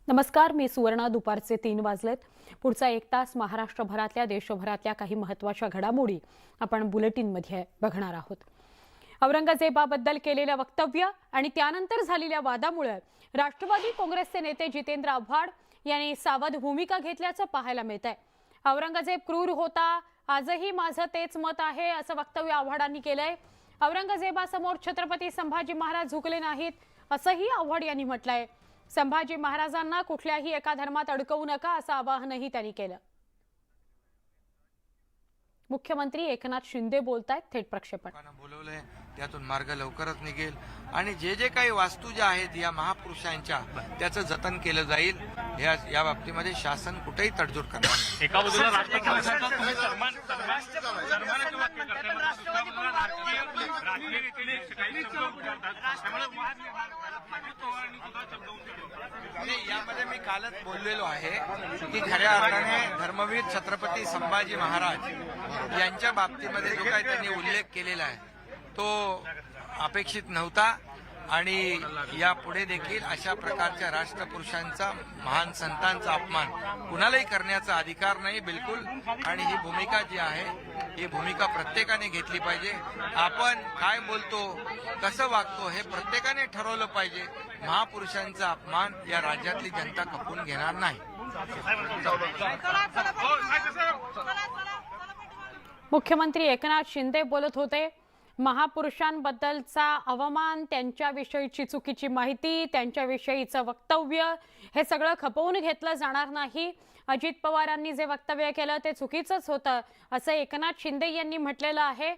नमस्कार, मी सुवर्णा. दुपारचे 3 वाजलेत. पुढचा 1 तास महाराष्ट्रभरातल्या देशभरातल्या काही महत्त्वाच्या घडामोडी आपण बुलेटिनमध्ये बघणार आहोत. औरंगजेबाबद्दल केलेलं वक्तव्य आणि त्यानंतर झालेल्या वादामुळे राष्ट्रवादी काँग्रेसचे नेते जितेंद्र आव्हाड यांनी सावध भूमिका घेतल्याचं पाहायला मिळतंय. औरंगजेब क्रूर होता, आजही माझं तेच मत आहे असं वक्तव्य आव्हाडांनी केलंय. औरंगजेबासमोर छत्रपती संभाजी महाराज झुकले नाहीत असंही आव्हाड यांनी म्हटलंय. संभाजी महाराजांना कुठल्याही एका धर्मात अडकवू नका असं आवाहनही त्यांनी केलं. मुख्यमंत्री एकनाथ शिंदे बोलतायत. थेट प्रक्षेपण. बोलवलंय त्यातून मार्ग लवकरच निघेल आणि जे काही वास्तू ज्या आहेत या महापुरुषांच्या त्याचं जतन केलं जाईल. या बाबतीमध्ये शासन कुठेही तडजोड करणार नाही. एका बाजूला यामध्ये मी कालच बोललेलो आहे की खऱ्या अर्थाने धर्मवीर छत्रपती संभाजी महाराज यांच्या बाबतीमध्ये जो काही त्यांनी उल्लेख केलेला आहे तो अपेक्षित नव्हता आणि यापुढे देखील अशा प्रकारच्या राष्ट्रपुरुषांचा, महान संतांचा अपमान कुणालाही करण्याचा अधिकार नाही बिलकुल. आणि ही भूमिका जी आहे ही भूमिका प्रत्येकाने घेतली पाहिजे. आपण काय बोलतो, कसं वागतो हे प्रत्येकाने ठरवलं पाहिजे. महापुरुषांचा अपमान या राज्यातली जनता खपवून घेणार नाही. मुख्यमंत्री एकनाथ शिंदे बोलत होते. महापुरुषांबद्दलचा अवमान, त्यांच्याविषयीची चुकीची माहिती, त्यांच्याविषयीचं वक्तव्य हे सगळं खपवून घेतलं जाणार नाही. अजित पवारांनी जे वक्तव्य केलं ते चुकीचंच होतं असं एकनाथ शिंदे यांनी म्हटलेलं आहे.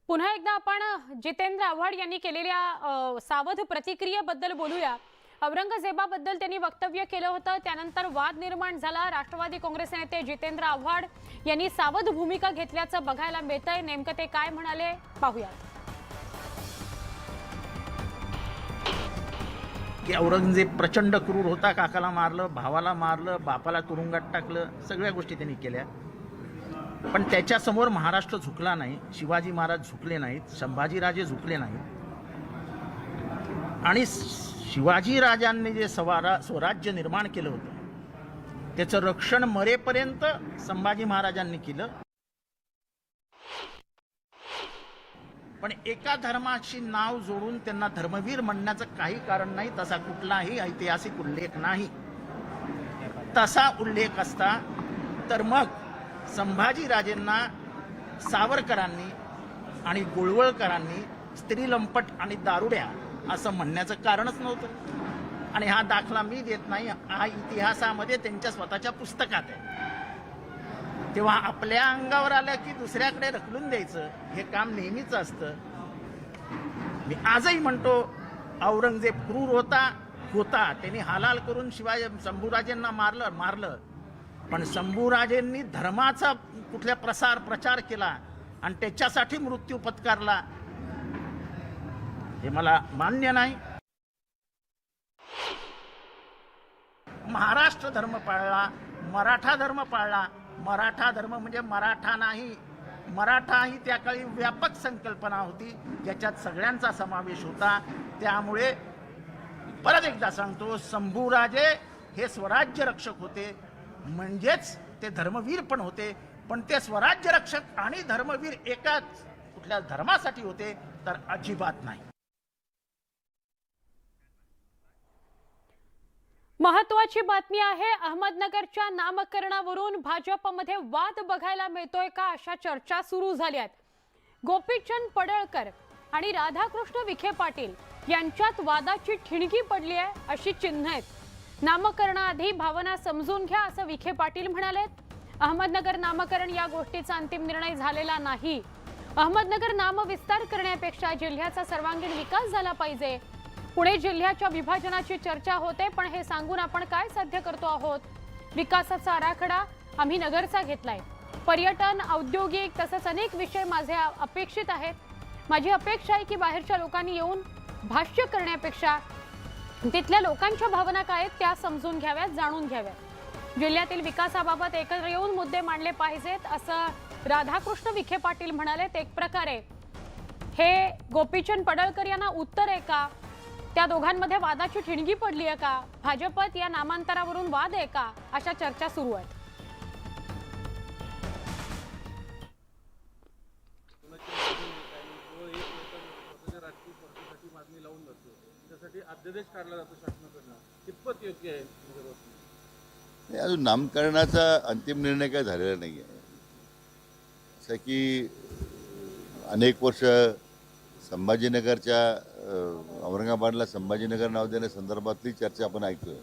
पुन्हा एकदा आपण जितेंद्र आव्हाड यांनी केलेल्या सावध प्रतिक्रियेबद्दल बोलूया. औरंगजेबाबद्दल त्यांनी वक्तव्य केलं होतं, त्यानंतर वाद निर्माण झाला. राष्ट्रवादी काँग्रेस नेते जितेंद्र आव्हाड यांनी सावध भूमिका घेतल्याचं बघायला मिळतंय. नेमकं ते काय म्हणाले पाहूया. की औरंगजेब प्रचंड क्रूर होता, काकाला मारलं, भावाला मारलं, बापाला तुरुंगात टाकलं, सगळ्या गोष्टी त्यांनी केल्या. पण त्याच्यासमोर महाराष्ट्र झुकला नाही, शिवाजी महाराज झुकले नाहीत, संभाजीराजे झुकले नाहीत. आणि शिवाजी राजांनी जे स्वराज्य निर्माण केलं होतं त्याचं रक्षण मरेपर्यंत संभाजी महाराजांनी केलं. पण एका धर्माशी नाव जोडून त्यांना धर्मवीर म्हणण्याचं काही कारण नाही. तसा कुठलाही ऐतिहासिक उल्लेख नाही. तसा उल्लेख असता तर मग संभाजीराजेंना सावरकरांनी आणि गोळवळकरांनी स्त्रीलंपट आणि दारुड्या असं म्हणण्याचं कारणच नव्हतं. आणि हा दाखला मी देत नाही, हा इतिहासामध्ये त्यांच्या स्वतःच्या पुस्तकात आहे. तेव्हा आपल्या अंगावर आलं की दुसऱ्याकडे ढकलून द्यायचं हे काम नेहमीच असतं. मी आजही म्हणतो औरंगजेब क्रूर होता त्यांनी हालाल करून शंभूराजेंना मारलं. पण शंभूराजेंनी धर्माचा कुठल्या प्रचार केला आणि त्याच्यासाठी मृत्यू पत्कारला हे मला मान्य नाही. महाराष्ट्र धर्म पाळला, मराठा धर्म पाळला. मराठा धर्म म्हणजे मराठा नाही, मराठा ही त्या काळी व्यापक संकल्पना होती ज्याच्यात सगळ्यांचा समावेश होता. त्यामुळे परत एकदा सांगतो, शंभूराजे हे स्वराज्य रक्षक होते, म्हणजेच ते धर्मवीर पण होते. पण ते स्वराज्य रक्षक आणि धर्मवीर एकाच कुठल्या धर्मासाठी होते तर अजिबात नाही. महत्वाची बातमी आहे. अहमदनगरच्या नामकरणावरून भाजपमध्ये वाद बघायला मिळतोय का अशा चर्चा सुरू झाल्यात. गोपीचंद पडळकर आणि राधाकृष्ण विखे पाटील यांच्यात वादाची ठिणगी पडली आहे अशी चिन्ह आहेत. नामकरणाआधी भावना समजून घ्या असं विखे पाटील म्हणालेत. अहमदनगर नामकरण या गोष्टीचा अंतिम निर्णय झालेला नाही. अहमदनगर नामविस्तार करण्यापेक्षा जिल्ह्याचा सर्वांगीण विकास झाला पाहिजे. पुणे जिल्ह्याच्या विभाजनाची चर्चा होते, पण हे सांगून आपण काय साध्य करतो आहोत. विकासाचा आराखडा आम्ही नगरचा घेतलाय. पर्यटन, औद्योगिक तसंच अनेक विषय माझे अपेक्षित आहेत. माझी अपेक्षा आहे की बाहेरच्या लोकांनी येऊन भाष्य करण्यापेक्षा तिथल्या लोकांच्या भावना काय आहेत त्या समजून घ्याव्यात, जाणून घ्याव्यात. जिल्ह्यातील विकासाबाबत एकत्र येऊन मुद्दे मांडले पाहिजेत असं राधाकृष्ण विखे पाटील म्हणाले. एक प्रकारे हे गोपीचंद पडळकर यांना उत्तर आहे का? त्या दोघांमध्ये वादाची ठिणगी पडली आहे का? भाजपत या नामांतरावरून वाद आहे का? अशा चर्चा सुरू आहेत. अध्यादेश काढला जातो शासनाकडनं, कितपत योग्य आहे? नाही, अजून नामकरणाचा अंतिम निर्णय काय झालेला नाही आहे. असं की अनेक वर्ष संभाजीनगरच्या औरंगाबादला संभाजीनगर नाव देण्यासंदर्भातली चर्चा आपण ऐकतोय.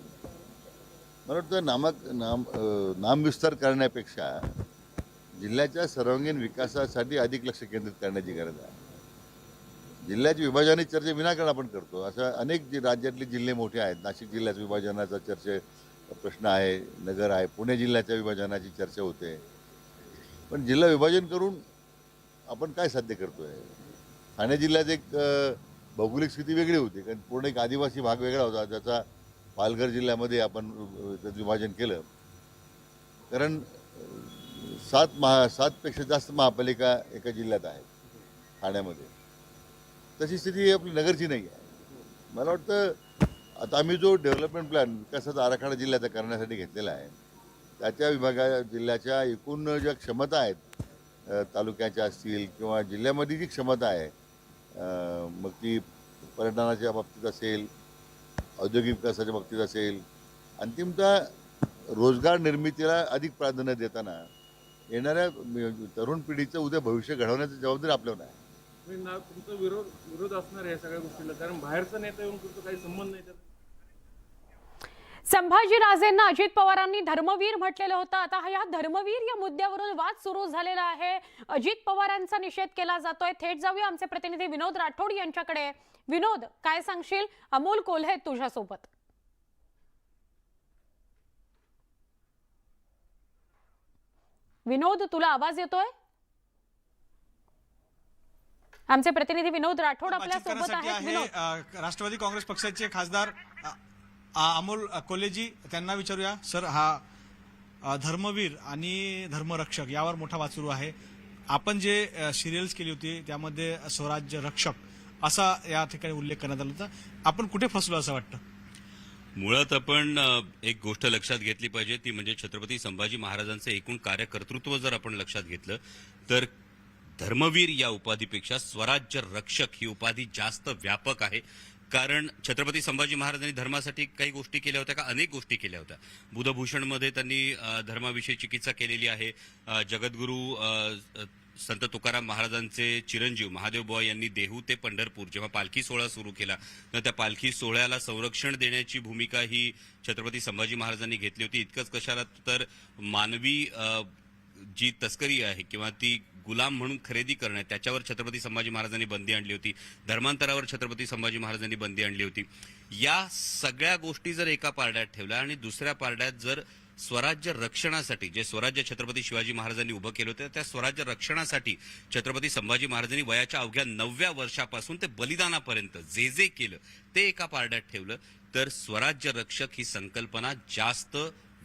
मला वाटतं नामविस्तार करण्यापेक्षा जिल्ह्याच्या सर्वांगीण विकासासाठी अधिक लक्ष केंद्रित करण्याची गरज आहे. जिल्ह्याची विभाजनाची चर्चा विनाकारण आपण करतो. अशा अनेक राज्यातले जिल्हे मोठे आहेत. नाशिक जिल्ह्याच्या विभाजनाचा प्रश्न आहे, नगर आहे, पुणे जिल्ह्याच्या विभाजनाची चर्चा होते. पण जिल्हा विभाजन करून आपण काय साध्य करतोय? ठाणे जिल्ह्यात एक भौगोलिक स्थिती वेगळी होती, कारण पूर्ण एक आदिवासी भाग वेगळा होता, ज्याचा पालघर जिल्ह्यामध्ये आपण त्याचं विभाजन केलं. कारण 7पेक्षा जास्त महापालिका एका जिल्ह्यात आहेत ठाण्यामध्ये. तशी स्थिती आपली नगरची नाही आहे. मला वाटतं आता आम्ही जो डेव्हलपमेंट प्लॅन विकासाचा आराखडा जिल्ह्याचा करण्यासाठी घेतलेला आहे, त्याच्या जिल्ह्याच्या एकूण ज्या क्षमता आहेत, तालुक्याच्या असतील किंवा जिल्ह्यामध्ये जी क्षमता आहे, मग ती पर्यटनाच्या बाबतीत असेल, औद्योगिक विकासाच्या बाबतीत असेल, अंतिमतः रोजगार निर्मितीला अधिक प्राधान्य देताना येणाऱ्या तरुण पिढीचं उद्या भविष्य घडवण्याची जबाबदारी आपल्यावर आहे. तुमचा विरोध असणार आहे सगळ्या गोष्टीला, कारण बाहेरचा नेता येऊन तुमचा काही संबंध नाही. तर संभाजीराजेंना अजित पवारांनी धर्मवीर म्हटलेलं होतं. आता या धर्मवीर या मुद्द्यावरून वाद सुरू झालेला आहे. अजित पवारांचा निषेध केला जातोय. थेट जाऊया आमचे प्रतिनिधी विनोद राठोड यांच्याकडे. विनोद, काय सांगशील? अमोल कोल्हे तुझ्यासोबत. विनोद, तुला आवाज येतोय? आमचे प्रतिनिधी विनोद राठोड आपल्या सोबत आहेत. विनोद, राष्ट्रवादी काँग्रेस पक्षाचे खासदार अमोल कोल्हेजी, त्यांना विचारूया. सर, हा धर्मवीर आणि धर्मरक्षक यावर मोठा वाद सुरू आहे. आपण जे सिरियल्स केली होती त्यामध्ये स्वराज्य रक्षक असा या ठिकाणी उल्लेख करण्यात आला होता. आपण कुठे फसलो असं वाटतं? मुळात आपण एक गोष्ट लक्षात घेतली पाहिजे, ती म्हणजे छत्रपती संभाजी महाराजांचं एकूण कार्यकर्तृत्व जर आपण लक्षात घेतलं तर धर्मवीर या उपाधीपेक्षा स्वराज्य रक्षक ही उपाधी जास्त व्यापक आहे. कारण छत्रपती संभाजी महाराजांनी धर्मासाठी काही गोष्टी केल्या होत्या का? अनेक गोष्टी केल्या होत्या. बुधभूषणमध्ये त्यांनी धर्माविषयी चिकित्सा केलेली आहे. जगद्गुरू संत तुकाराम महाराजांचे चिरंजीव महादेव बुवा यांनी देहू ते पंढरपूर जेव्हा पालखी सोहळा सुरू केला, तर त्या पालखी सोहळ्याला संरक्षण देण्याची भूमिका ही छत्रपती संभाजी महाराजांनी घेतली होती. इतकंच कशाला, तर मानवी जी तस्करी आहे किंवा ती गुलाम म्हणून खरेदी करणे, त्याच्यावर छत्रपती संभाजी महाराजांनी बंदी आणली होती. धर्मांतरावर छत्रपती संभाजी महाराजांनी बंदी आणली होती. या सगळ्या गोष्टी जर एका पारड्यात ठेवल्या आणि दुसऱ्या पारड्यात जर स्वराज्य रक्षणासाठी जे स्वराज्य छत्रपती शिवाजी महाराजांनी उभं केलं होतं, त्या स्वराज्य रक्षणासाठी छत्रपती संभाजी महाराजांनी वयाच्या अवघ्या 9व्या वर्षापासून ते बलिदानापर्यंत जे जे केलं ते एका पारड्यात ठेवलं, तर स्वराज्य रक्षक ही संकल्पना जास्त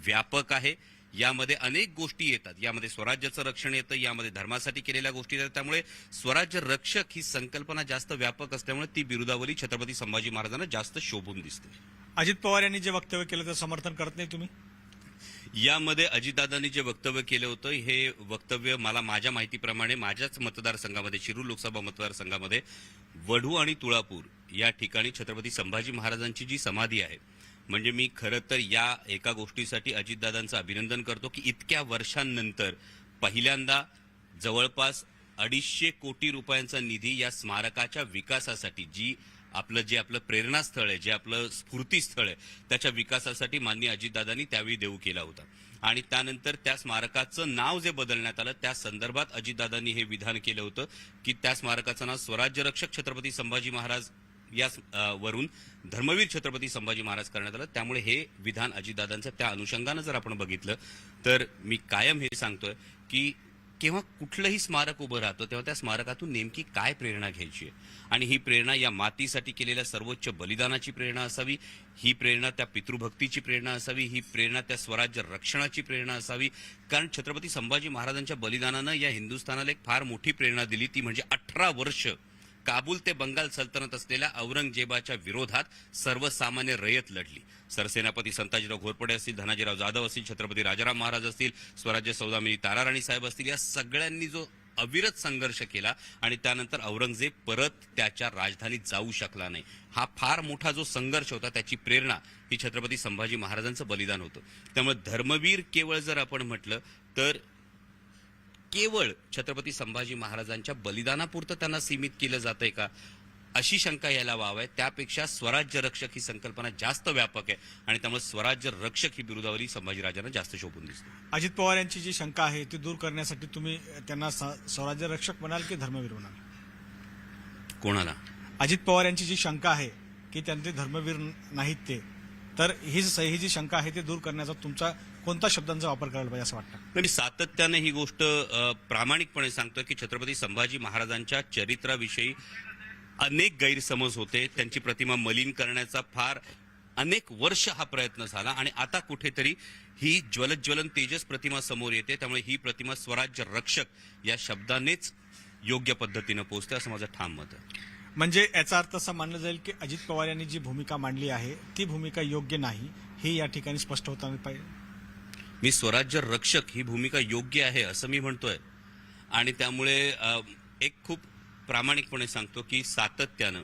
व्यापक आहे. यामध्ये अनेक गोष्टी येतात. यामध्ये स्वराज्याचं रक्षण येतं, यामध्ये धर्मासाठी केलेल्या गोष्टी येतात. त्यामुळे स्वराज्य रक्षक ही संकल्पना जास्त व्यापक असल्यामुळे ती बिरुदावली छत्रपती संभाजी महाराजांना जास्त शोभून दिसते. अजित पवार यांनी जे वक्तव्य केलं ते समर्थन करत नाही तुम्ही? यामध्ये अजितदादांनी जे वक्तव्य केलं होतं, हे वक्तव्य मला माझ्या माहितीप्रमाणे माझ्याच मतदारसंघामध्ये, शिरूर लोकसभा मतदारसंघामध्ये वढू आणि तुळापूर या ठिकाणी छत्रपती संभाजी महाराजांची जी समाधी आहे, म्हणजे मी खरं तर या एका गोष्टीसाठी अजितदादांचं अभिनंदन करतो की इतक्या वर्षांनंतर पहिल्यांदा जवळपास 250 कोटी रुपयांचा निधी या स्मारकाच्या विकासासाठी, जे आपलं प्रेरणास्थळ आहे, जे आपलं स्फूर्तीस्थळ आहे, त्याच्या विकासासाठी माननीय अजितदादांनी त्यावेळी देऊ केला होता. आणि त्यानंतर त्या स्मारकाचं नाव जे बदलण्यात आलं, त्या संदर्भात अजितदादांनी हे विधान केलं होतं की त्या स्मारकाचं नाव स्वराज्य रक्षक छत्रपती संभाजी महाराज या वरून धर्मवीर छत्रपती संभाजी महाराज करण्यात आलं. त्यामुळे हे विधान अजितदादांचं त्या अनुषंगानं जर आपण बघितलं तर मी कायम हे सांगतोय की केव्हा कुठलंही स्मारक उभं राहतं तेव्हा त्या स्मारकातून नेमकी काय प्रेरणा घ्यायची आहे, आणि ही प्रेरणा या मातीसाठी केलेल्या सर्वोच्च बलिदानाची प्रेरणा असावी, ही प्रेरणा त्या पितृभक्तीची प्रेरणा असावी, ही प्रेरणा त्या स्वराज्य रक्षणाची प्रेरणा असावी. कारण छत्रपती संभाजी महाराजांच्या बलिदानानं या हिंदुस्थानाला एक फार मोठी प्रेरणा दिली, ती म्हणजे 18 वर्ष काबूल ते बंगाल सल्तनत असलेल्या औरंगजेबाच्या विरोधात सर्वसामान्य रयत लढली. सरसेनापती संताजीराव घोरपडे असतील, धनाजीराव जाधव असतील, छत्रपती राजाराम महाराज असतील, स्वराज्य सौदामिनी ताराराणी साहेब असतील, या सगळ्यांनी जो अविरत संघर्ष केला आणि त्यानंतर औरंगजेब परत त्याच्या राजधानीत जाऊ शकला नाही. हा फार मोठा जो संघर्ष होता, त्याची प्रेरणा ही छत्रपती संभाजी महाराजांचं बलिदान होतं. त्यामुळे धर्मवीर केवळ जर आपण म्हटलं तर केवळ छत्रपती संभाजी महाराजांच्या बलिदानापुरतं त्यांना सीमित केलं जातंय का, अशी शंका यायला वाव आहे. त्यापेक्षा स्वराज्य रक्षक ही संकल्पना जास्त व्यापक आहे आणि त्यामुळे स्वराज्य रक्षक ही बिरुदावली संभाजीराजांना जास्त शोभून दिसते. अजित पवार यांची जी शंका आहे ती दूर करण्यासाठी तुम्ही त्यांना स्वराज्य रक्षक म्हणाल की धर्मवीर म्हणाल? कोणाला? अजित पवार यांची जी शंका आहे की त्यांचे धर्मवीर नाहीत ते, तर ही जी शंका आहे ती दूर करण्याचा तुमचा कोणत्या शब्दांचा वापर करायला पाहिजे असं वाटतं? मी सातत्याने ही गोष्ट प्रामाणिकपणे सांगतोय की छत्रपती संभाजी महाराजांच्या चरित्राविषयी अनेक गैरसमज होते. त्यांची प्रतिमा मलिन करण्याचा फार अनेक वर्ष हा प्रयत्न झाला आणि आता कुठेतरी ही ज्वलन तेजस प्रतिमा समोर येते. त्यामुळे ही प्रतिमा स्वराज्य रक्षक या शब्दानेच योग्य पद्धतीनं पोहोचते असं माझं ठाम मत आहे. म्हणजे याचा अर्थ असा मानलं जाईल की अजित पवार यांनी जी भूमिका मांडली आहे ती भूमिका योग्य नाही, हे या ठिकाणी स्पष्ट होताना पाहिजे. मी स्वराज्य रक्षक ही भूमिका योग्य आहे असं मी म्हणतोय आणि त्यामुळे एक खूप प्रामाणिकपणे सांगतो की सातत्यानं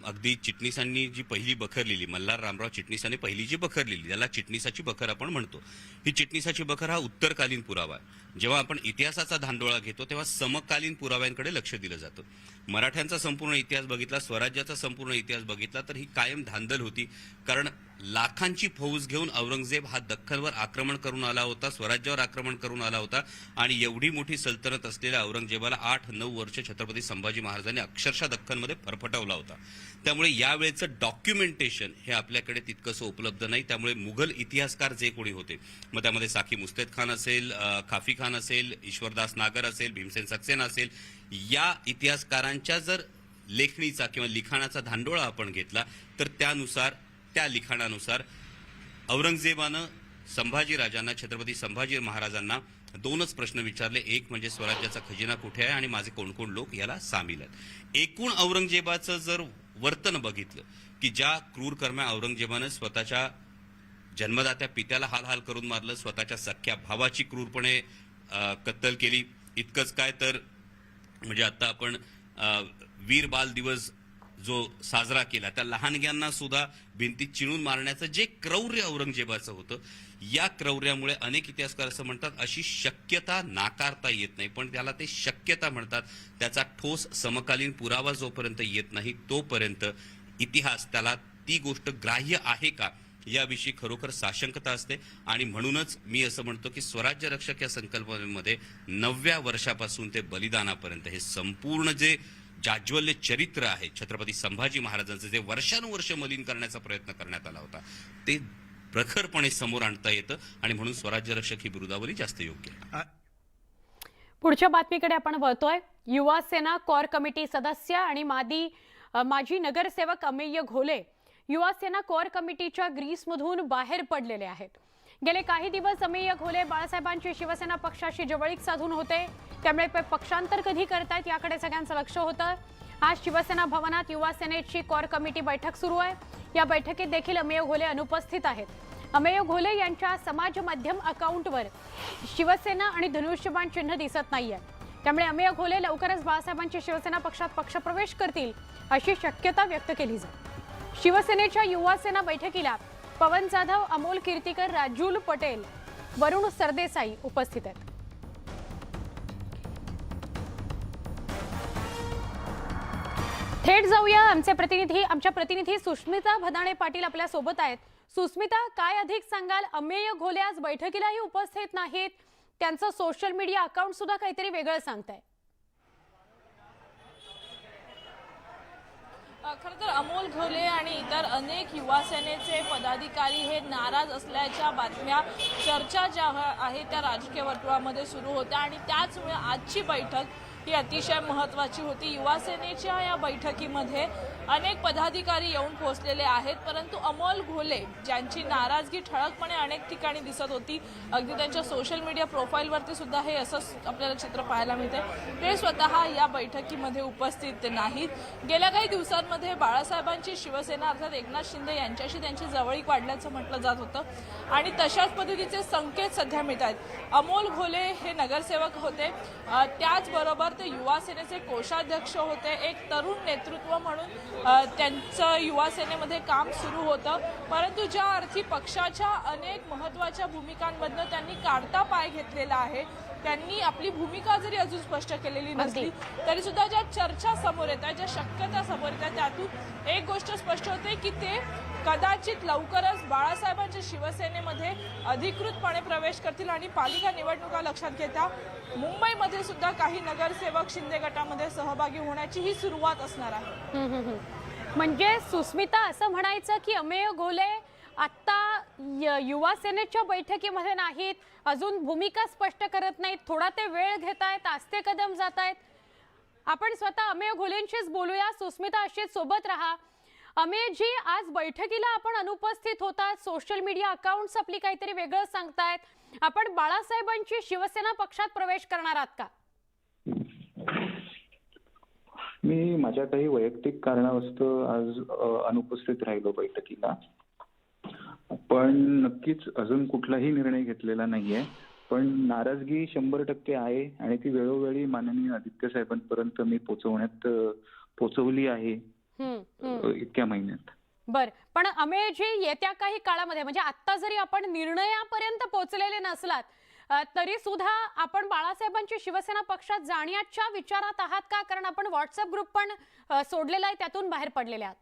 अगदी चिटणीसांनी जी पहिली बखर लिहिली, मल्हार रामराव चिटणीसांनी पहिली जी बखर लिहिली, त्याला चिटणीसाची बखर आपण म्हणतो. ही चिटणीसाची बखर हा उत्तरकालीन पुरावा आहे. जेव्हा आपण इतिहासाचा धांडोळा घेतो तेव्हा समकालीन पुराव्यांकडे लक्ष दिलं जातं. मराठ्यांचा संपूर्ण इतिहास बघितला, स्वराज्याचा संपूर्ण इतिहास बघितला तर ही कायम धांदल होती. कारण लाखांची फौज घेऊन औरंगजेब हा दख्खनवर आक्रमण करून आला होता, स्वराज्यावर आक्रमण करून आला होता आणि एवढी मोठी सल्तनत असलेल्या औरंगजेबाला 8-9 वर्ष छत्रपती संभाजी महाराजांनी अक्षरशः दख्खनमध्ये फरफटवला होता. त्यामुळे यावेळेचं डॉक्युमेंटेशन हे आपल्याकडे तितकंसं उपलब्ध नाही. त्यामुळे मुघल इतिहासकार जे कोणी होते, मग त्यामध्ये साकी मुस्तैद खान असेल, खाफी खान असेल, ईश्वरदास नागर असेल, भीमसेन सक्सेना असेल, या इतिहासकारांच्या जर लेखणीचा किंवा लिखाणाचा धांडोळा आपण घेतला तर त्या लिखाणानुसार औरंगजेबानं संभाजीराजांना, छत्रपती संभाजी महाराजांना दोनच प्रश्न विचारले. एक म्हणजे स्वराज्याचा खजिना कुठे आहे आणि माझे कोण कोण लोक याला सामील आहेत. एकूण औरंगजेबाचं जर वर्तन बघितलं की ज्या क्रूरकर्म्या औरंगजेबानं स्वतःच्या जन्मदात्या पित्याला हाल करून मारलं, स्वतःच्या सख्या भावाची क्रूरपणे कत्तल केली. इतकंच काय तर म्हणजे आता आपण वीर बाल दिवस जो साजरा केला, त्या लहानग्यांना सुद्धा भिंतीत चिणून मारण्याचं जे क्रौर्य औरंगजेबाचं होतं, या क्रौर्यामुळे अनेक इतिहासकार असं म्हणतात अशी शक्यता नाकारता येत नाही, पण त्याला ते शक्यता म्हणतात. त्याचा ठोस समकालीन पुरावा जोपर्यंत येत नाही तोपर्यंत इतिहास त्याला ती गोष्ट ग्राह्य आहे का याविषयी खरोखर साशंकता असते. आणि म्हणूनच मी असं म्हणतो की स्वराज्य रक्षक या संकल्पनेमध्ये 9व्या वर्षापासून ते बलिदानापर्यंत हे संपूर्ण जे जाज्वल्य चरित्र आहे छत्रपती संभाजी महाराजांचं, जे वर्षानुवर्ष मलिन करण्याचा प्रयत्न करण्यात आला होता, ते प्रखरपणे समोर आणता येतं आणि म्हणून स्वराज्य रक्षक ही बिरुदावली जास्त योग्य आहे. पुढच्या बातमीकडे आपण वळतोय. युवा सेना कोर कमिटी सदस्य आणि माजी नगरसेवक अमेय घोले युवा सेना कोर कमिटीच्या ग्रीसमधून बाहेर पडलेले आहेत. गेले काही दिवस अमेय घोले बाळासाहेबांची शिवसेना पक्षाशी जवळीक साधून होते, त्यामुळे पक्षांतर कधी करतायत याकडे सगळ्यांचं लक्ष होतं. आज शिवसेना भवनात युवा सेनेची कोर कमिटी बैठक सुरू आहे. या बैठकीत देखील अमेय घोले अनुपस्थित आहेत. अमेय घोले यांच्या समाज माध्यम अकाउंटवर शिवसेना आणि धनुष्यबाण चिन्ह दिसत नाहीये, त्यामुळे अमेय घोले लवकरच बाळासाहेबांची शिवसेना पक्षात पक्षप्रवेश करतील अशी शक्यता व्यक्त केली जाते. शिवसेनेच्या युवा सेना बैठकीला पवन जाधव, अमोल कीर्तीकर, राजूल पटेल, वरुण सरदेसाई उपस्थित आहेत. थेट जाऊया आमच्या प्रतिनिधी सुष्मिता भदाणे पाटील आपल्या सोबत आहेत. सुस्मिता, काय अधिक सांगाल? अमेय घोले आज बैठकीलाही उपस्थित नाहीत, त्यांचं सोशल मीडिया अकाउंट सुद्धा काहीतरी वेगळं सांगताय. खरं तर अमोल घोले आणि इतर अनेक युवा सेनेचे पदाधिकारी हे नाराज असल्याच्या बातम्या, चर्चा ज्या आहेत त्या राजकीय वर्तुळामध्ये सुरू होत्या आणि त्याचमुळे आजची बैठक ही अतिशय महत्त्वाची होती। युवा सेनेच्या या बैठकीमध्ये अनेक पदाधिकारी येऊन पोहोचलेले आहेत, परंतु अमोल घोले ज्यांची नाराजगी ठळकपणे अनेक ठिकाणी दिसत होती, अगदी त्यांच्या सोशल मीडिया प्रोफाईलवरती सुद्धा हे असंच आपल्याला चित्र पाहायला मिळते, ते स्वतः या बैठकीमध्ये उपस्थित नाहीत। गेल्या काही दिवसांमध्ये बाळासाहेबांची शिवसेना अर्थात एकनाथ शिंदे यांच्याशी त्यांची जवळीक वाढल्याचं म्हटलं जात होतं आणि तशाच पद्धतीचे संकेत सध्या मिळत आहेत। अमोल घोले हे नगरसेवक होते, त्याचबरोबर ते युवा सेनेचे कोषाध्यक्ष होते, एक तरुण नेतृत्व म्हणून त्यांचं युवा सेनेमध्ये काम सुरू होतं, परंतु ज्या अर्थी पक्षाच्या अनेक महत्त्वाच्या भूमिकांमधनं त्यांनी काढता पाय घेतलेला आहे, त्यांनी आपली भूमिका जरी अजून स्पष्ट केलेली नसली तरी सुद्धा ज्या चर्चा समोर येत आहेत, ज्या शक्यता समोर येत आहेत, त्यातून एक गोष्ट स्पष्ट होते की ते कदाचित लवकरच बाळासाहेबांच्या शिवसेनेमध्ये अधिकृतपणे प्रवेश करतील आणि पालिका निवडणुका लक्षात घेता मुंबईमध्ये सुद्धा काही नगरसेवक शिंदे गटामध्ये सहभागी होण्याची ही सुरुवात असणार आहे। म्हणजे सुस्मिता, असं म्हणायचं की अमेय घोले आता युवा सेनेच्या बैठकीमध्ये नाहीत, अजून भूमिका स्पष्ट करत नाहीत, थोडा ते वेळ घेत आहेत, आस्ते कदम जात आहेत। आपण स्वतः अमेय घोलेंशीच बोलूया। सुस्मिता, अशीच सोबत राहा। अमेयजी, आज बैठकीला आपण अनुपस्थित होता, सोशल मीडिया अकाउंट्स आपली काहीतरी वेगळं सांगतायत, आपण बाळासाहेबांची शिवसेना पक्षात प्रवेश करणार आहात का? मी माझ्या काही वैयक्तिक कारणास्तव आज अनुपस्थित राहिलो बैठकीला, पण नक्कीच अजून कुठलाही निर्णय घेतलेला नाहीये। पण नाराजगी 100% आहे आणि ती वेळोवेळी माननीय आदित्य साहेबांपर्यंत मी पोहोचवली आहे इतक्या महिन्यात। बर, पण अमेयजी, येत्या काही काळामध्ये म्हणजे आता जरी आपण निर्णयापर्यंत पोहोचलेले नसलात तरी सुद्धा आपण बाळासाहेबांची शिवसेना पक्षात जाण्याच्या विचारात आहात का? कारण आपण व्हॉट्सअप ग्रुप पण सोडलेला आहे, त्यातून बाहेर पडलेले आहात।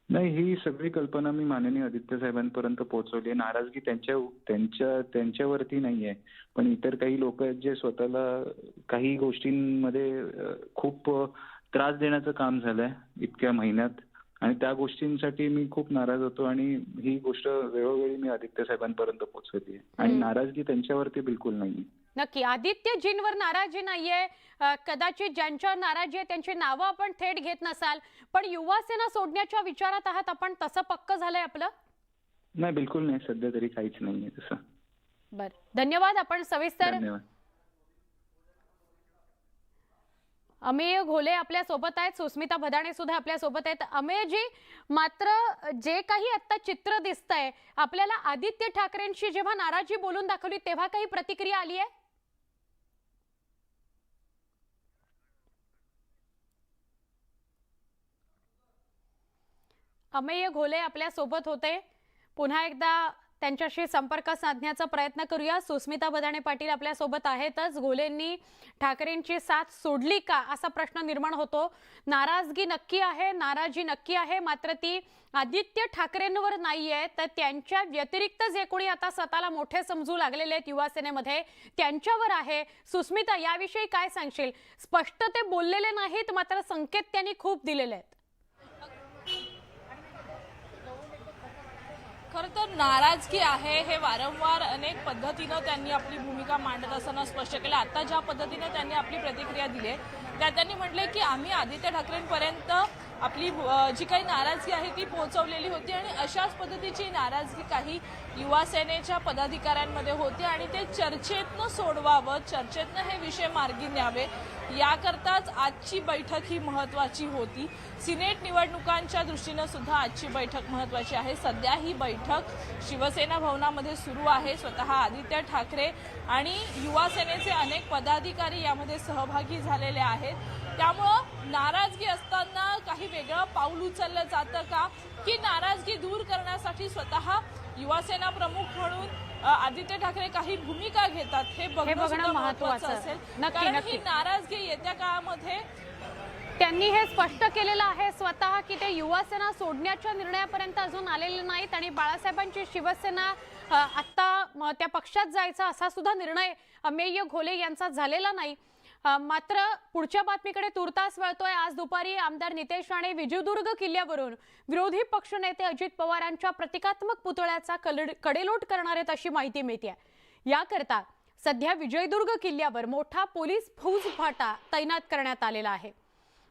नाही, ही सगळी कल्पना मी माननीय आदित्य साहेबांपर्यंत पोहोचवली आहे। नाराजगी त्यांच्यावरती नाहीये, पण इतर काही लोक आहेत जे स्वतःला काही गोष्टींमध्ये खूप त्रास देण्याचं काम झालंय इतक्या महिन्यात, आणि त्या गोष्टींसाठी मी खूप नाराज होतो आणि ही गोष्ट वेळोवेळी मी आदित्य साहेबांपर्यंत पोहोचवली आहे आणि नाराजगी त्यांच्यावरती बिलकुल नाहीये। नक्की आदित्यजींवर नाराजी नाहीये, कदाचित ज्यांच्यावर नाराजी आहे त्यांची नावं आपण थेट घेत नसाल, पण युवा सेना सोडण्याच्या विचारात आहात आपण, तसं पक्क झालंय आपलं? नाही, बिलकुल नाही, सध्या तरी काहीच नाहीये तसं। बर, धन्यवाद। आपण सविस्तर धन्यवाद। अमेय घोले आपल्या सोबत आहेत, सुस्मिता भदाणे सुद्धा आपल्या सोबत आहेत। अमेयजी, मात्र जे काही आता चित्र दिसतंय, आपल्याला आदित्य ठाकरेंशी जेव्हा नाराजी बोलून दाखवली तेव्हा काही प्रतिक्रिया आली आहे? अमेय घोले आपल्या सोबत होते, पुन्हा एकदा त्यांच्याशी संपर्क साधण्याचा प्रयत्न करूया। सुस्मिता भदाणे पाटील आपल्या सोबत आहेतच। घोलेंनी ठाकरेंची साथ सोडली का असा प्रश्न निर्माण होतो। नाराजगी नक्की आहे, नाराजी नक्की आहे, मात्र ती आदित्य ठाकरेंवर नाहीये, तर त्यांच्या व्यतिरिक्त जे कोणी आता स्वतःला मोठे समजू लागलेले आहेत युवा सेनेमध्ये त्यांच्यावर आहे। सुस्मिता, याविषयी काय सांगशील? स्पष्ट ते बोललेले नाहीत, मात्र संकेत त्यांनी खूप दिलेले आहेत। खरं तर नाराजगी आहे हे वारंवार अनेक पद्धतीनं त्यांनी आपली भूमिका मांडत असताना स्पष्ट केलं। आता ज्या पद्धतीने त्यांनी आपली प्रतिक्रिया दिली त्यात त्यांनी म्हटले की आम्ही आदित्य ठाकरेंपर्यंत आपली जी काही नाराजगी आहे ती पोहोचवलेली होती आणि अशाच पद्धतीची नाराजगी काही युवा सेनेच्या पदाधिकाऱ्यांमध्ये होती आणि ते चर्चेतनं सोडवावं, चर्चेतनं हे विषय मार्गी न्यावे याकरताच आजची बैठक ही महत्त्वाची होती। सिनेट निवडणुकांच्या दृष्टीनं सुद्धा आजची बैठक महत्त्वाची आहे। सध्या ही बैठक शिवसेना भवनामध्ये सुरू आहे। स्वतः आदित्य ठाकरे आणि युवा सेनेचे अनेक पदाधिकारी यामध्ये सहभागी झालेले आहेत। त्यामुळं नाराजगी असताना काही वेगळं पाऊल उचललं जातं का, की नाराजगी दूर करण्यासाठी स्वतः युवा सेना प्रमुख म्हणून आदित्य ठाकरे काही भूमिका घेतात हे बघणं महत्त्वाचं असेल। कारण ही नाराजगी येत्या काळामध्ये त्यांनी हे स्पष्ट केलेलं आहे स्वतः की ते युवा सेना सोडण्याच्या निर्णयापर्यंत अजून आलेले नाहीत आणि बाळासाहेबांची शिवसेना आता त्या पक्षात जायचा असा सुद्धा निर्णय अमेय घोले यांचा झालेला नाही। मात्र पुढच्या बातमीकडे तुर्तास वळतोय। आज दुपारी आमदार नितेश राणे विजयदुर्ग किल्ल्यावरून विरोधी पक्षनेते अजित पवारांच्या प्रतिकात्मक पुतळ्याचा कडेलोट करणार आहेत अशी माहिती मिळते। याकरता सध्या विजयदुर्ग किल्ल्यावर मोठा पोलीस फौजफाटा तैनात करण्यात आलेला आहे।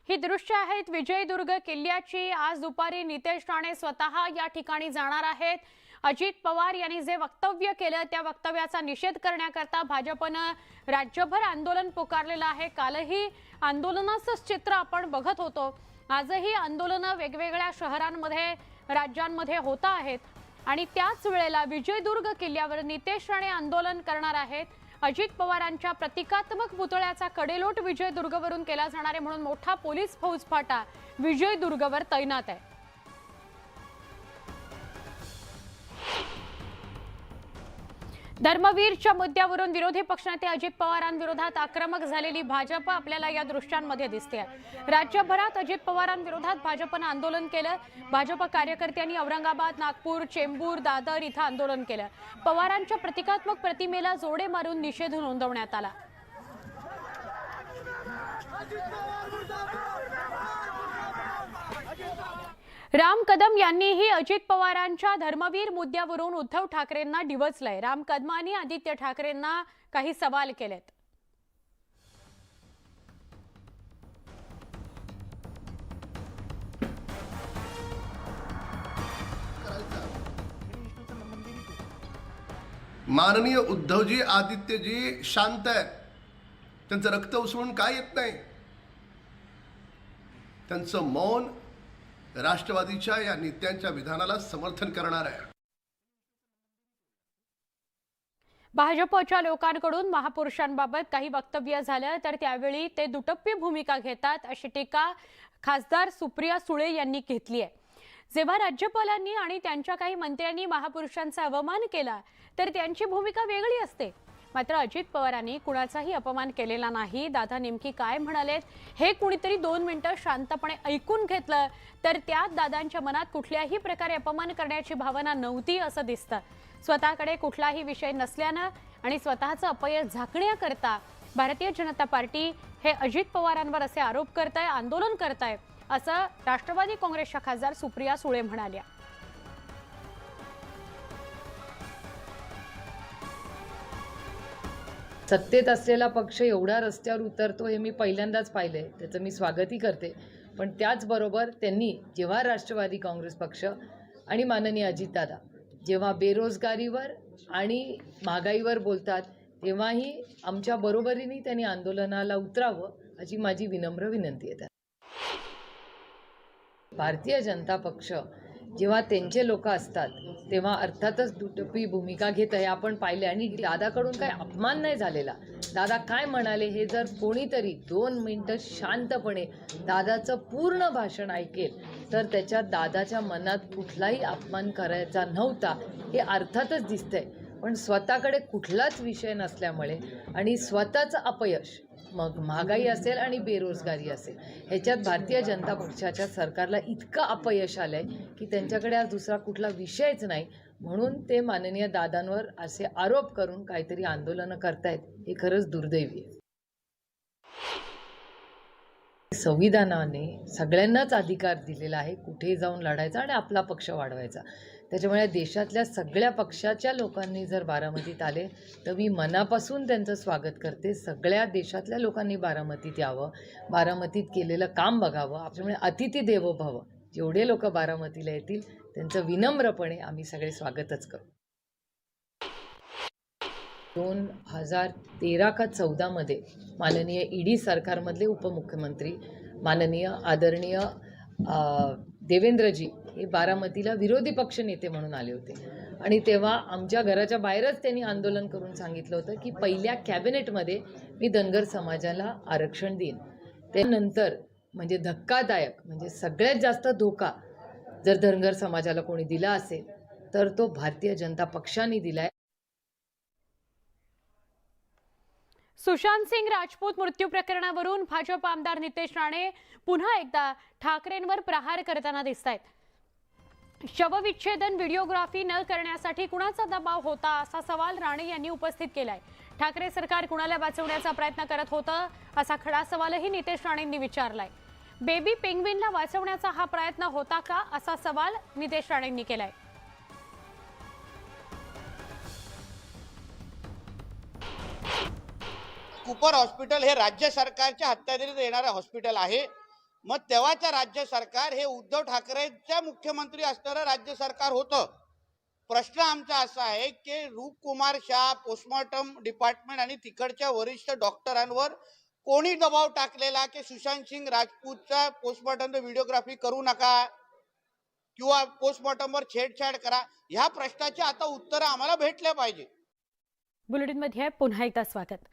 ही दृश्य आहेत विजयदुर्ग किल्ल्याची। आज दुपारी नितेश राणे स्वतः या ठिकाणी जाणार आहेत। अजित पवार यांनी जे वक्तव्य केलं त्या वक्तव्याचा निषेध करण्याकरता भाजपनं राज्यभर आंदोलन पुकारलेलं आहे। कालही आंदोलनाचं चित्र आपण बघत होतो। आजही आंदोलनं वेगवेगळ्या शहरांमध्ये राज्यांमध्ये होत आहेत आणि त्याच वेळेला विजयदुर्ग किल्ल्यावर नितेश राणे आंदोलन करणार आहेत। अजित पवारांच्या प्रतिकात्मक पुतळ्याचा कडेलोट विजयदुर्गवरून केला जाणार आहे म्हणून मोठा पोलीस फौजफाटा विजयदुर्गवर तैनात आहे। धर्मवीरच्या मुद्द्यावरून विरोधी पक्षनेते अजित पवारांविरोधात आक्रमक झालेली भाजप आपल्याला या दृश्यांमध्ये दिसते। राज्यभरात अजित पवारांविरोधात भाजपनं आंदोलन केलं। भाजप कार्यकर्त्यांनी औरंगाबाद, नागपूर, चेंबूर, दादर इथं आंदोलन केलं। पवारांच्या प्रतिकात्मक प्रतिमेला जोडे मारून निषेध नोंदवण्यात आला। राम कदम यांनीही अजित पवारांच्या धर्मवीर मुद्द्यावरून उद्धव ठाकरेंना डिवचलंय। राम कदमांनी आदित्य ठाकरेंना काही सवाल केलेत। माननीय उद्धवजी, आदित्यजी शांत आहेत, त्यांचं रक्त उसळून काय येत नाही। त्यांचं मौन राष्ट्रवादीच्या या नेत्यांच्या विधानाला समर्थन करणार आहे। भाजपच्या लोकांकडून महापुरुषांबाबत काही वक्तव्य झालं तर त्यावेळी ते दुटप्पी भूमिका घेतात अशी टीका खासदार सुप्रिया सुळे यांनी घेतली आहे। जेव्हा राज्यपालांनी आणि त्यांच्या काही मंत्र्यांनी महापुरुषांचा अवमान केला तर त्यांची भूमिका वेगळी असते। मात्र अजित पवारांनी कुणाचाही अपमान केलेला नाही। दादा नेमकी काय म्हणालेत हे कुणीतरी 2 मिनिटं शांतपणे ऐकून घेतलं तर त्यात दादांच्या मनात कुठल्याही प्रकारे अपमान करण्याची भावना नव्हती असं दिसतं। स्वतःकडे कुठलाही विषय नसल्यानं आणि स्वतःचं अपयश झाकण्याकरता भारतीय जनता पार्टी हे अजित पवारांवर असे आरोप करत आहे, आंदोलन करत आहे असं राष्ट्रवादी काँग्रेसच्या खासदार सुप्रिया सुळे म्हणाल्या। सत्तेत असलेला पक्ष एवढा रस्त्यावर उतरतो हे मी पहिल्यांदाच पाहिलंय, त्याचं मी स्वागतही करते। पण त्याचबरोबर त्यांनी जेव्हा राष्ट्रवादी काँग्रेस पक्ष आणि माननीय अजितदादा जेव्हा बेरोजगारीवर आणि महागाईवर बोलतात तेव्हाही आमच्या बरोबरीने त्यांनी आंदोलनाला उतरावं अशी माझी विनम्र विनंती आहे। भारतीय जनता पक्ष जेव्हा त्यांचे लोक असतात तेव्हा अर्थातच दुटप्पी भूमिका घेत आहे आपण पाहिले आणि दादाकडून काही अपमान नाही झालेला। दादा काय म्हणाले हे जर कोणीतरी 2 मिनिटं शांतपणे दादाचं पूर्ण भाषण ऐकेल तर त्याच्यात दादाच्या मनात कुठलाही अपमान करायचा नव्हता हे अर्थातच दिसतंय। पण स्वतःकडे कुठलाच विषय नसल्यामुळे आणि स्वतःचं अपयश मग महागाई असेल आणि बेरोजगारी असेल ह्याच्यात भारतीय जनता पक्षाच्या सरकारला इतकं अपयश आलंय की त्यांच्याकडे आज दुसरा कुठला विषयच नाही म्हणून ते माननीय दादांवर असे आरोप करून काहीतरी आंदोलनं करतायत हे खरंच दुर्दैवी आहे। संविधानाने सगळ्यांनाच अधिकार दिलेला आहे कुठेही जाऊन लढायचा आणि आपला पक्ष वाढवायचा। त्याच्यामुळे देशातल्या सगळ्या पक्षाच्या लोकांनी जर बारामतीत आले तर मी मनापासून त्यांचं स्वागत करते। सगळ्या देशातल्या लोकांनी बारामतीत यावं, बारामतीत केलेलं काम बघावं। आपल्यामुळे अतिथी देवो भव, जेवढे लोक बारामतीला येतील त्यांचं विनम्रपणे आम्ही सगळे स्वागतच करू। 2013 का 14 मध्ये माननीय ईडी सरकारमधले उपमुख्यमंत्री माननीय आदरणीय देवेंद्रजी हे बारामतीला विरोधी पक्ष नेते म्हणून आले होते आणि तेव्हा आमच्या घराच्या बाहेरच त्यांनी आंदोलन करून सांगितलं होतं की पहिल्या कॅबिनेटमध्ये मी धनगर समाजाला आरक्षण देईन। त्यानंतर म्हणजे धक्कादायक म्हणजे सगळ्यात जास्त धोका जर धनगर समाजाला कोणी दिला असेल तर तो भारतीय जनता पक्षाने दिलाय। सुशांत सिंग राजपूत मृत्यू प्रकरणावरून भाजप आमदार नितेश राणे पुन्हा एकदा ठाकरेंवर प्रहार करताना दिसतायत। शवविच्छेदन व्हिडिओग्राफी न करण्यासाठी कुणाचा दबाव होता असा सवाल राणे यांनी उपस्थित केलाय। ठाकरे सरकार कुणाला वाचवण्याचा प्रयत्न करत होतं असा खडा सवालही नितेश राणेंनी विचारलाय। बेबी पेंग्विनला वाचवण्याचा हा प्रयत्न होता का असा सवाल नितेश राणेंनी केलाय। कुपर हॉस्पिटल हे राज्य सरकारच्या हत्यादरीत येणारं हॉस्पिटल आहे. मग तेव्हाचं राज्य सरकार हे उद्धव ठाकरेंच्या मुख्यमंत्री असणारं राज्य सरकार होतं. प्रश्न आमचा असा आहे की रूपकुमार शाह, पोस्टमॉर्टम डिपार्टमेंट आणि तिकडच्या वरिष्ठ डॉक्टरांवर कोणी दबाव टाकलेला की सुशांत सिंग राजपूतचा पोस्टमॉर्टम व्हिडिओग्राफी करू नका किंवा पोस्टमॉर्टमवर छेडछाड करा, ह्या प्रश्नाचे आता उत्तर आम्हाला भेटले पाहिजे. बुलेटिनमध्ये पुन्हा एकदा स्वागत.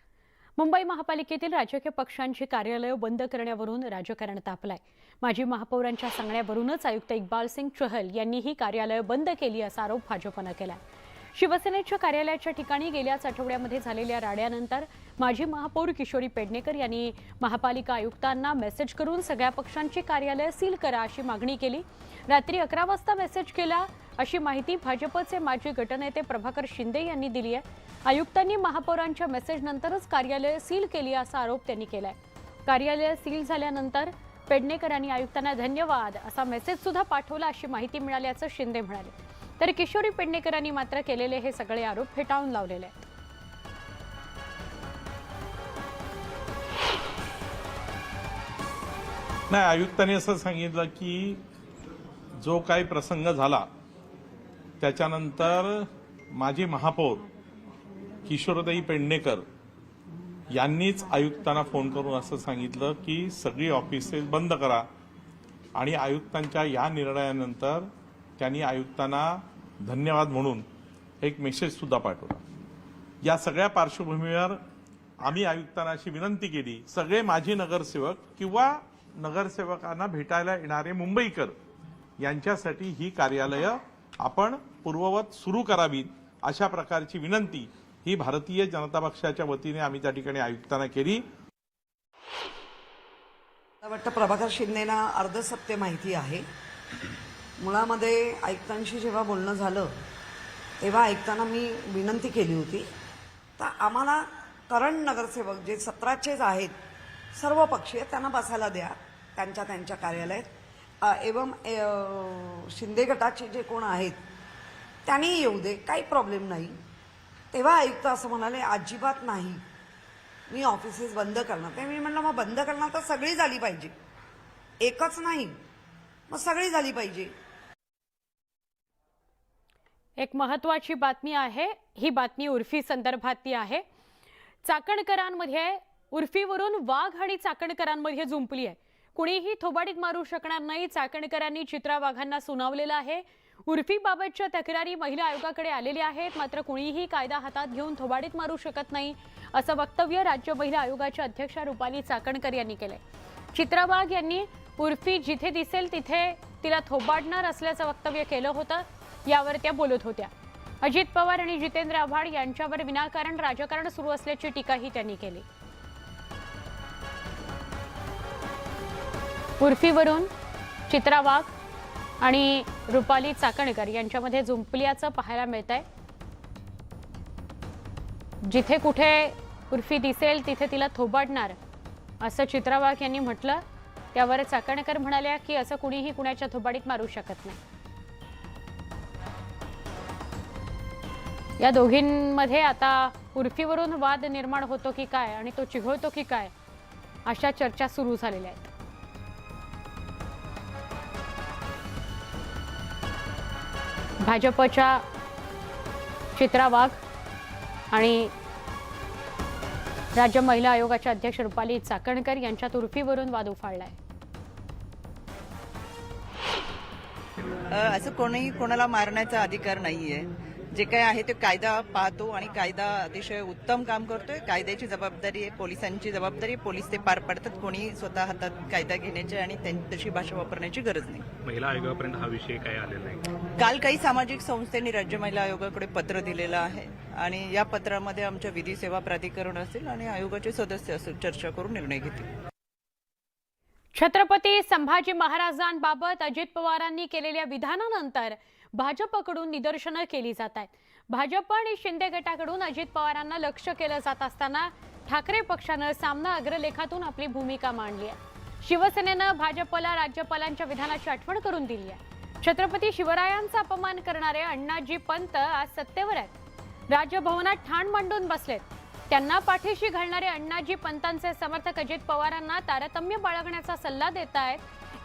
मुंबई महापालिकेतील राजकीय पक्षांची कार्यालयं बंद करण्यावरून राजकारण तापलंय. माजी महापौरांच्या सांगण्यावरूनच आयुक्त इक्बाल सिंग चहल यांनी ही कार्यालयं बंद केली असा आरोप भाजपनं केलाय. शिवसेनेच्या कार्यालयाच्या ठिकाणी गेल्याच आठवड्यामध्ये झालेल्या राड्यानंतर माजी महापौर किशोरी पेडणेकर यांनी महापालिका आयुक्तांना मेसेज करून सगळ्या पक्षांची कार्यालय सील करा अशी मागणी केली. रात्री 11 वाजता मेसेज केला अशी माहिती भाजपचे माजी गटनेते प्रभाकर शिंदे यांनी दिली आहे. आयुक्तांनी महापौरांच्या मेसेजनंतरच कार्यालय सील केली असा आरोप त्यांनी केलाय. कार्यालय सील झाल्यानंतर पेडणेकरांनी आयुक्तांना धन्यवाद असा मेसेज सुद्धा पाठवला अशी माहिती मिळाल्याचं शिंदे म्हणाले. तर किशोरी पेडणेकरांनी मात्र केलेले हे सगळे आरोप फेटाळून लावलेले आहेत. नाही, आयुक्तांनी असं सांगितलं की जो काही प्रसंग झाला त्याच्यानंतर माजी महापौर किशोरदाई पेडणेकर यांनीच आयुक्तांना फोन करून असं सांगितलं की सगळी ऑफिसेस बंद करा आणि आयुक्तांच्या या निर्णयानंतर त्यांनी आयुक्तांना धन्यवाद म्हणून एक मेसेज सुद्धा पाठवला. या सगळ्या पार्श्वभूमीवर आम्ही आयुक्तांना अशी विनंती केली, सगळे माजी नगरसेवक किंवा नगरसेवकांना भेटायला येणारे मुंबईकर यांच्यासाठी ही कार्यालयं आपण पूर्ववत सुरू करावीत अशा प्रकारची विनंती ही भारतीय जनता पक्षाच्या वतीने आम्ही त्या ठिकाणी आयुक्तांना केली. मला वाटतं प्रभाकर शिंदेना अर्ध सत्य माहिती आहे. मुळामध्ये आयुक्तांशी जेव्हा बोलणं झालं तेव्हा आयुक्तांना मी विनंती केली होती तर आम्हाला करंट नगरसेवक जे 17चेच आहेत सर्व पक्षीय त्यांना बसायला द्या त्यांच्या कार्यालयात. एवं शिंदे गटाचे जे कोण आहेत त्यांनी येऊ दे, काही प्रॉब्लेम नाही. तेव्हा आयुक्त असं म्हणाले अजिबात नाही, मी ऑफिसेस बंद करणार. ते मी म्हणलं मग बंद करणार तर सगळी झाली पाहिजे, एकच नाही, मग सगळी झाली पाहिजे. एक महत्त्वाची बातमी आहे. ही बातमी उर्फी संदर्भातली आहे. चाकणकरांमध्ये उर्फीवरून वाघ आणि चाकणकरांमध्ये जुंपली आहे. कुणीही थोबाडीत मारू शकणार नाही. चाकणकरांनी चित्रा वाघांना सुनावलेलं आहे. उर्फीबाबतच्या तक्रारी महिला आयोगाकडे आलेल्या आहेत, मात्र कुणीही कायदा हातात घेऊन थोबाडीत मारू शकत नाही असं वक्तव्य राज्य महिला आयोगाच्या अध्यक्षा रुपाली चाकणकर यांनी केलंय. चित्रा वाघ यांनी उर्फी जिथे दिसेल तिथे तिला थोबाडणार असल्याचं वक्तव्य केलं होतं. यावर त्या बोलत होत्या. अजित पवार आणि जितेंद्र आव्हाड यांच्यावर विनाकारण राजकारण सुरू असल्याची टीकाही त्यांनी केली. उर्फीवरून चित्रा वाघ आणि रुपाली चाकणकर यांच्यामध्ये जुंपल्याचं पाहायला मिळतंय. जिथे कुठे उर्फी दिसेल तिथे तिला थोबाडणार असं चित्रा वाघ यांनी म्हटलं. त्यावर चाकणकर म्हणाल्या की असं कुणीही कुणाच्या थोबाडीत मारू शकत नाही. या दोघींमध्ये आता उर्फीवरून वाद निर्माण होतो की काय आणि तो चिघळतो की काय अशा चर्चा सुरू झालेल्या आहेत. भाजपच्या चित्रा वाघ आणि राज्य महिला आयोगाच्या अध्यक्ष रुपाली चाकणकर यांच्यात उर्फीवरून वाद उफाळलाय. असं कोणीही कोणाला मारण्याचा अधिकार नाहीये. जे काही आहे ते कायदा पाहतो आणि कायदा अतिशय उत्तम काम करतोय. कायद्याची जबाबदारी आहे, पोलिसांची जबाबदारी, पोलीस ते पार पाडतात. कोणी स्वतः हातात कायदा घेण्याची आणि तशी भाषा वापरण्याची गरज नाही. महिला आयोगापर्यंत हा विषय काय आलेला नाही. काल काही सामाजिक संस्थांनी राज्य महिला आयोगाकडे पत्र दिलेलं आहे आणि या पत्रामध्ये आमच्या विधी सेवा प्राधिकरण असेल आणि आयोगाचे सदस्य असेल चर्चा करून निर्णय घेतील. छत्रपती संभाजी महाराजांबाबत अजित पवारांनी केलेल्या विधानानंतर भाजपकडून निदर्शनं केली जात आहेत. भाजप आणि शिंदे गटाकडून अजित पवारांना लक्ष्य केलं जात असताना ठाकरे पक्षानं सामना अग्रलेखातून आपली भूमिका मांडली आहे. शिवसेनेनं भाजपला राज्यपालांच्या विधानाची आठवण करून दिली आहे. छत्रपती शिवरायांचा अपमान करणारे अण्णाजी पंत आज सत्तेवर आहेत. राजभवनात ठाण मांडून बसलेत. त्यांना पाठीशी घालणारे अण्णाजी पंतांचे समर्थक अजित पवारांना तारतम्य बाळगण्याचा सल्ला देत आहेत.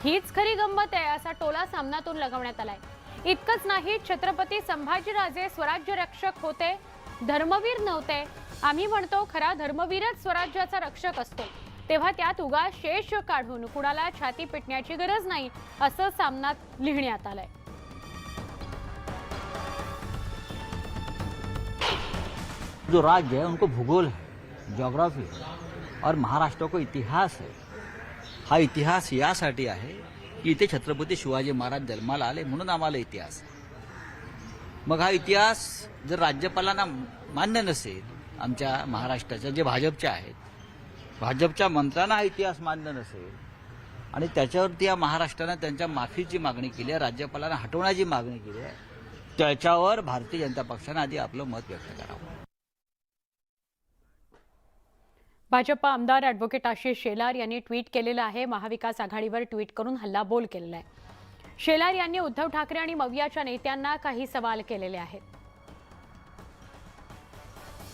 हीच खरी गंमत आहे असा टोला सामनातून लगावण्यात आलाय. इतकंच नाही, छत्रपती संभाजीराजे स्वराज्य रक्षक होते, धर्मवीर नव्हते. आम्ही म्हणतो खरा धर्मवीरच स्वराज्याचा रक्षक असतो, तेव्हा त्यात उगाच शेष काढून कुणाला छाती पिटण्याची गरज नाही असं सामनात लिहिण्यात आलंय. जो राज्य है उनको भूगोल है, ज्योग्राफी है और महाराष्ट्र को इतिहास है. हा इतिहास यासाठी आहे की इथे छत्रपती शिवाजी महाराज जन्माला आले म्हणून आम्हाला इतिहास आहे. मग हा इतिहास जर राज्यपालांना मान्य नसेल, आमच्या महाराष्ट्राच्या जे भाजपचे आहेत, भाजपच्या मंत्र्यांना हा इतिहास मान्य नसेल आणि त्याच्यावरती या महाराष्ट्रानं त्यांच्या माफीची मागणी केली आहे, राज्यपालांना हटवण्याची मागणी केली आहे, त्याच्यावर भारतीय जनता पक्षानं आधी आपलं मत व्यक्त करावं. भाजपा आमदार ॲडव्होकेट आशिष शेलार यांनी ट्विट केलेलं आहे. महाविकास आघाडीवर ट्विट करून हल्लाबोल केलेला आहे. शेलार यांनी उद्धव ठाकरे आणि मवियाच्या नेत्यांना काही सवाल केलेले आहेत.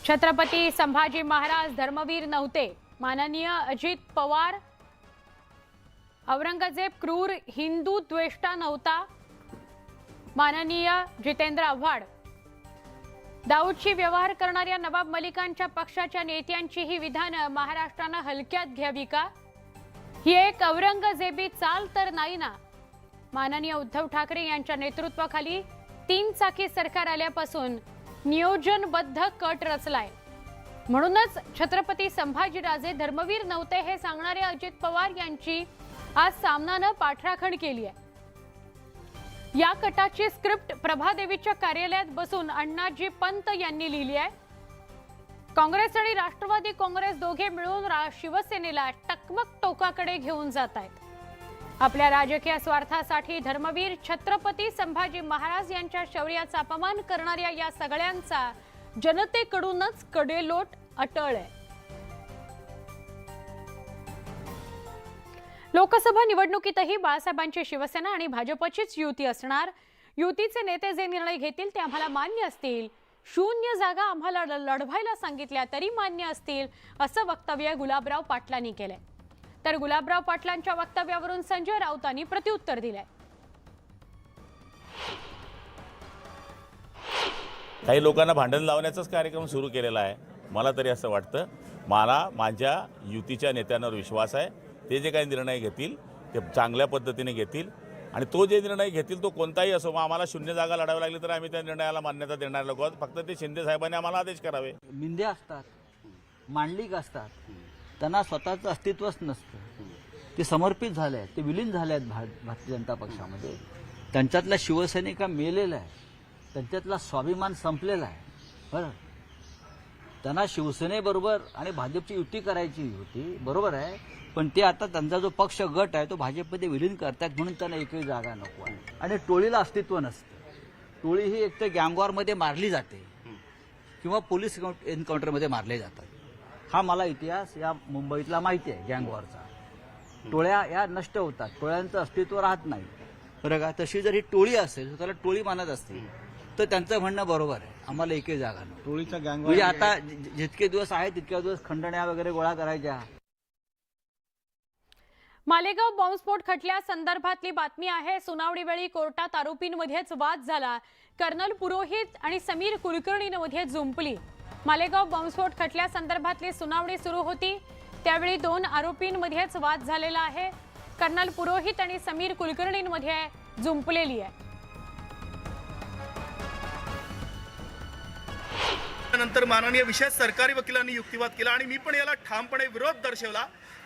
छत्रपती संभाजी महाराज धर्मवीर नव्हते. माननीय अजित पवार औरंगजेब क्रूर हिंदू द्वेष्टा नव्हता. माननीय जितेंद्र आव्हाड दाऊदशी व्यवहार करणाऱ्या नवाब मलिकांच्या पक्षाच्या नेत्यांची ही विधानं महाराष्ट्रानं हलक्यात घ्यावी का? ही एक औरंगजेबी चाल तर नाही ना. माननीय उद्धव ठाकरे यांच्या नेतृत्वाखाली 3 चाकी सरकार आल्यापासून नियोजनबद्ध कट रचलाय. म्हणूनच छत्रपती संभाजीराजे धर्मवीर नव्हते हे सांगणारे अजित पवार यांची आज सामनानं पाठराखण केली आहे. या कटाची स्क्रिप्ट प्रभादेवीच्या कार्यालयात बसून अण्णाजी पंत यांनी लिहिली आहे. काँग्रेस आणि राष्ट्रवादी काँग्रेस दोघे मिळून शिवसेनेला टकमक टोकाकडे घेऊन जात आहेत. आपल्या राजकीय स्वार्थासाठी धर्मवीर छत्रपती संभाजी महाराज यांच्या शौर्याचा अपमान करणाऱ्या या सगळ्यांचा जनतेकडूनच कडेलोट अटळ आहे. लोकसभा निवडणुकीतही बाळासाहेबांची शिवसेना आणि भाजपचीच युती असणार. युतीचे नेते जे निर्णय घेतील ते आम्हाला मान्य असतील. 0 जागा आम्हाला लढवायला सांगितल्या तरी मान्य असतील असं वक्तव्य गुलाबराव पाटलांनी केलंय. तर गुलाबराव पाटलांच्या वक्तव्यावरून संजय राऊतांनी प्रत्युत्तर दिलंय. काही लोकांना भांडण लावण्याचाच कार्यक्रम सुरू केलेला आहे. मला तरी असं वाटतं, मला माझ्या युतीच्या नेत्यांवर विश्वास आहे. ते जे काही निर्णय घेतील ते चांगल्या पद्धतीने घेतील आणि तो जे निर्णय घेतील तो कोणताही असो. मग आम्हाला 0 जागा लढावी लागली तर आम्ही त्या निर्णयाला मान्यता देणार लोक आहोत. फक्त ते शिंदे साहेबांनी आम्हाला आदेश करावे. मिंदे असतात, मांडलिक असतात, त्यांना स्वतःचं अस्तित्वच नसतं. ते समर्पित झाले आहेत, ते विलीन झाले आहेत भारतीय जनता पक्षामध्ये. त्यांच्यातला शिवसैनिका मेलेला आहे, त्यांच्यातला स्वाभिमान संपलेला आहे. बरं, त्यांना शिवसेनेबरोबर आणि भाजपची युती करायची होती, बरोबर आहे, पण ते आता त्यांचा जो पक्ष गट आहे तो भाजपमध्ये विलीन करतात म्हणून त्यांना एकही जागा नको आहे. आणि टोळीला अस्तित्व नसतं. टोळी ही एक तर गँगवॉरमध्ये मारली जाते किंवा पोलीस एन्काउंटरमध्ये मारले जातात. हा मला इतिहास या मुंबईतला माहिती आहे. गँगवॉरचा टोळ्या या नष्ट होतात, टोळ्यांचं अस्तित्व राहत नाही. बरं का? तशी जर ही टोळी असेल, स्वतःला टोळी मानत असतील तर त्यांचं म्हणणं बरोबर आहे, आम्हाला एकही जागा नको. टोळीचा गँग म्हणजे आता जितके दिवस आहेत तितक्या दिवस खंडण्या वगैरे गोळा करायच्या. मालेगाव बॉम्बस्फोट खटल्यासंदर्भातली बातमी आहे. सुनावणीवेळी कोर्टात आरोपींमध्येच वाद झाला. कर्नल पुरोहित आणि समीर कुलकर्णींमध्ये जुंपली. मालेगाव बॉम्बस्फोट खटल्यासंदर्भातली सुनावणी सुरू होती त्यावेळी 2 आरोपींमध्येच वाद झालेला आहे. कर्नल पुरोहित आणि समीर कुलकर्णींमध्ये जुंपलेली आहे. नंतर माननीय विशेष सरकारी वकिलांनी युक्तिवाद केला आणि मी पण याला ठामपणे विरोध दर्शवला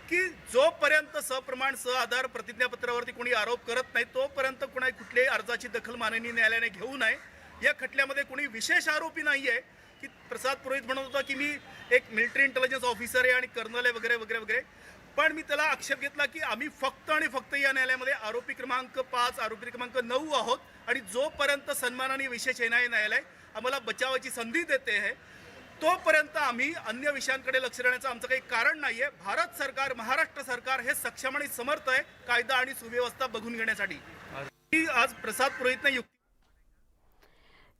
की जोपर्यंत सप्रमाण आधार प्रतिज्ञापत्रावरती कोणी आरोप करत नाही तोपर्यंत कोणी कुठल्याही अर्जाची दखल माननीय न्यायालयाने घेऊ नये. या खटल्यामध्ये कोणी विशेष आरोपी नाही आहे की प्रसाद पुरोहित म्हणत होता की मी एक मिलिटरी इंटेलिजन्स ऑफिसर आहे आणि कर्नल आहे वगैरे वगैरे वगैरे. पण मी त्याला आक्षेप घेतला की आम्ही फक्त आणि फक्त या न्यायालयामध्ये आरोपी क्रमांक 5 आरोपी क्रमांक 9 आहोत आणि जोपर्यंत सन्माननीय विशेष न्यायालय आम्हाला बचावाची संधी देते आहे तोपर्यंत आम्ही अन्य विषयांकडे लक्ष देण्याचं आमचं काही कारण नाहीये. भारत सरकार, महाराष्ट्र सरकार हे सक्षम आणि समर्थ आहे कायदा आणि सुव्यवस्था बघून घेण्यासाठी. आज प्रसाद पुरोहितने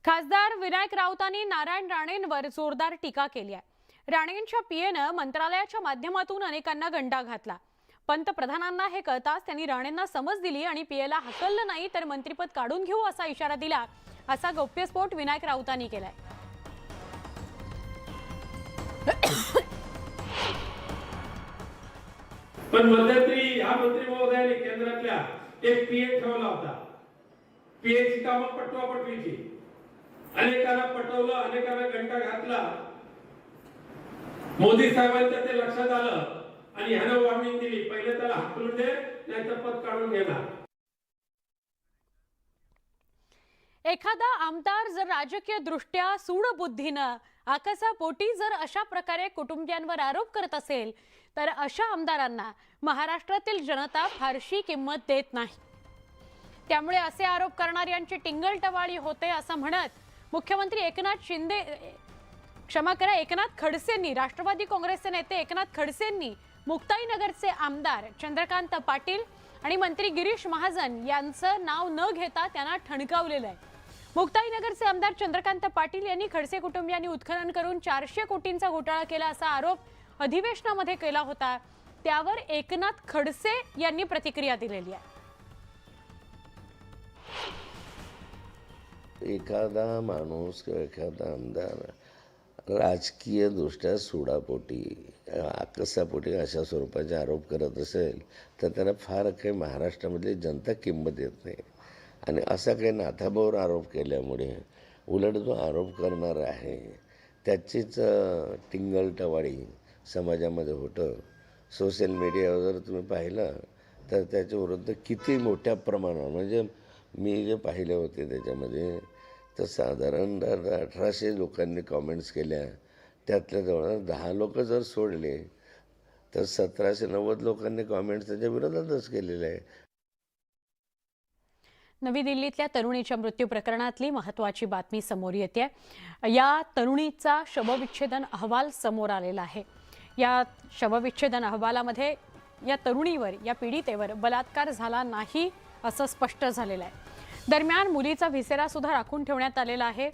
खासदार विनायक राऊतांनी नारायण राणेंवर जोरदार टीका केली आहे. राणेंच्या पीएनं मंत्रालयाच्या माध्यमातून अनेकांना गंडा घातला. पंतप्रधानांना हे कळताच त्यांनी राणेंना समज दिली आणि पीएला हकललं नाही तर मंत्रिपद काढून घेऊ असा इशारा दिला, असा गौप्यस्फोट विनायक राऊतांनी केलाय. पण मध्यंतरी ह्या मंत्री महोदयाने केंद्रातल्या एक पीए ठेवला होता. पीएची कामं पटवापटवीची, अनेकांना पटवलं, अनेकांना घंटा घातला. मोदी साहेबांच्या ते लक्षात आलं आणि ह्यानं वॉर्निंग दिली, पहिले त्याला हकलून दे नाहीतर पद काढून घेणार. एखादा आमदार जर राजकीय दृष्ट्या सूडबुद्धीनं आकसापोटी जर अशा प्रकारे कुटुंबियांवर आरोप करत असेल तर अशा आमदारांना महाराष्ट्रातील जनता फारशी किंमत देत नाही. त्यामुळे असे आरोप करणाऱ्यांची टिंगलटवाळी होते असं म्हणत मुख्यमंत्री एकनाथ खडसेंनी, राष्ट्रवादी काँग्रेसचे नेते एकनाथ खडसेंनी मुक्ताईनगरचे आमदार चंद्रकांत पाटील आणि मंत्री गिरीश महाजन यांचं नाव न घेता त्यांना ठणकावलेलं आहे. मुक्ताईनगरचे आमदार चंद्रकांत पाटील यांनी खडसे कुटुंबियांनी उत्खनन करून 400 कोटींचा घोटाळा केला असा आरोप अधिवेशनामध्ये केला होता. त्यावर एकनाथ खडसे यांनी प्रतिक्रिया दिलेली आहे. एखादा माणूस किंवा एखादा आमदार राजकीय दृष्ट्या सुडापोटी, आकसापोटी अशा स्वरूपाचे आरोप करत असेल तर त्याला फार काही महाराष्ट्रामधली जनता किंमत देत नाही. आणि असा काही नाथाभाऊवर आरोप केल्यामुळे उलट जो आरोप करणार आहे त्याचीच टिंगलटवाळी समाजामध्ये होतं. सोशल मीडियावर जर तुम्ही पाहिलं तर त्याच्या विरुद्ध किती मोठ्या प्रमाणावर, म्हणजे मी जे पाहिले होते त्याच्यामध्ये तर साधारण 1800 लोकांनी कॉमेंट्स केल्या. त्यातल्या जवळ 10 लोक जर सोडले तर 1790 लोकांनी कॉमेंट्स त्याच्या विरोधातच केलेले आहे. नवी दिल्लीतल्या तरुणीच्या मृत्यू प्रकरणातली महत्त्वाची बातमी समोर येते. या तरुणीचा शवविच्छेदन अहवाल समोर आलेला आहे. या शवविच्छेदन अहवालामध्ये या तरुणीवर, या पीडितेवर बलात्कार झाला नाही असं स्पष्ट झालेलं आहे. दरम्यान मुलीचा व्हिसेरा सुद्धा राखून ठेवण्यात आलेला आहे.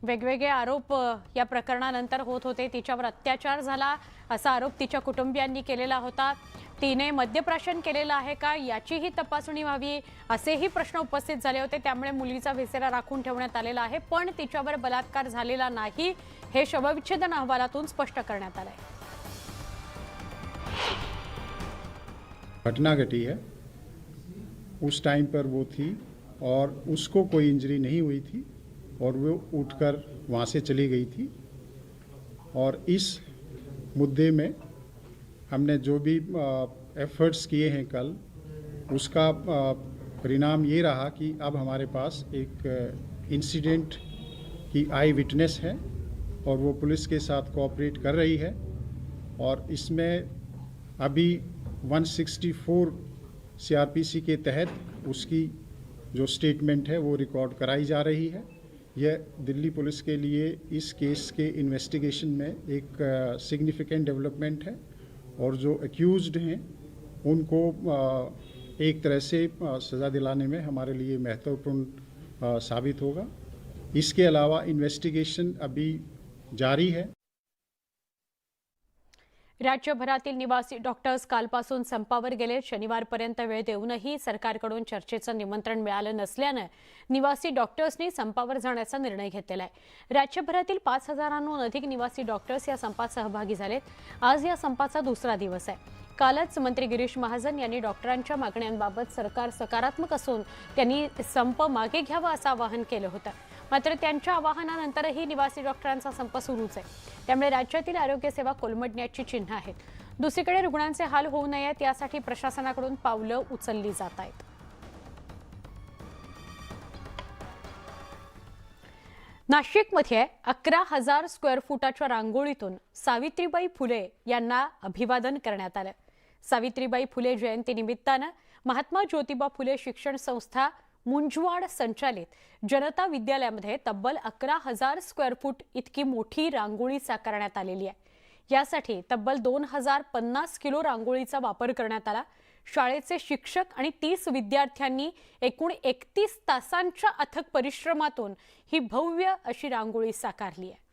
वेगवेगळे आरोप या प्रकरणानंतर होत होते. तिच्यावर अत्याचार झाला असा आरोप तिच्या कुटुंबियांनी केलेला होता. तिने मद्यप्राशन केलेलं आहे का याचीही तपासणी व्हावी असेही प्रश्न उपस्थित झाले होते. त्यामुळे मुलीचा व्हिसेरा राखून ठेवण्यात आलेला आहे. पण तिच्यावर बलात्कार झालेला नाही हे शवविच्छेदन अहवालातून स्पष्ट करण्यात आलंय. घटना घटी है, उस टाइम पर वो थी और उसको कोई इंजरी नहीं हुई थी और वो उठकर वहाँ से चली गई थी. और इस मुद्दे में हमने जो भी एफर्ट्स किए हैं कल, उसका परिणाम ये रहा कि अब हमारे पास एक इंसिडेंट की आई विटनेस है और वो पुलिस के साथ कोऑपरेट कर रही है. और इसमें अभी 164 CRPC के तहत उसकी जो स्टेटमेंट है वो रिकॉर्ड कराई जा रही है. यह दिल्ली पुलिस के लिए इस केस के इन्वेस्टिगेशन में एक सिग्निफिकेंट डेवलपमेंट है और जो एक्यूज्ड हैं उनको एक तरह से सज़ा दिलाने में हमारे लिए महत्वपूर्ण साबित होगा. इसके अलावा इन्वेस्टिगेशन अभी जारी है. राज्यभरातील निवासी डॉक्टर्स कालपासून संपावर गेले. शनिवारपर्यंत वेळ देऊनही सरकारकडून चर्चेचं निमंत्रण मिळालं नसल्यानं निवासी डॉक्टर्सनी संपावर जाण्याचा निर्णय घेतलेला आहे. राज्यभरातील 5000हून अधिक निवासी डॉक्टर्स या संपात सहभागी झालेत. आज या संपाचा दुसरा दिवस आहे. कालच मंत्री गिरीश महाजन यांनी डॉक्टरांच्या मागण्यांबाबत सरकार सकारात्मक असून त्यांनी संप मागे घ्यावा असं आवाहन केलं होतं. मात्र त्यांच्या आवाहनानंतरही निवासी डॉक्टरांचा संप सुरूच आहे. त्यामुळे राज्यातील आरोग्य सेवा कोलमडण्याची चिन्ह आहेत. दुसरीकडे रुग्णांचे हाल होऊ नयेत यासाठी प्रशासनाकडून पावलं उचलली जात आहेत. नाशिकमध्ये 11,000 स्क्वेअर फुटाच्या रांगोळीतून सावित्रीबाई फुले यांना अभिवादन करण्यात आलं. सावित्रीबाई फुले जयंती निमित्तानं महात्मा ज्योतिबा फुले शिक्षण संस्था मुंजवाड संचालित जनता विद्यालयामध्ये तब्बल 11,000 स्क्वेअर फूट इतकी मोठी रांगोळी साकारण्यात आलेली आहे. यासाठी तब्बल 2,050 किलो रांगोळीचा वापर करण्यात आला. शाळेचे शिक्षक आणि 30 विद्यार्थ्यांनी एकूण 31 तासांच्या अथक परिश्रमातून ही भव्य अशी रांगोळी साकारली आहे.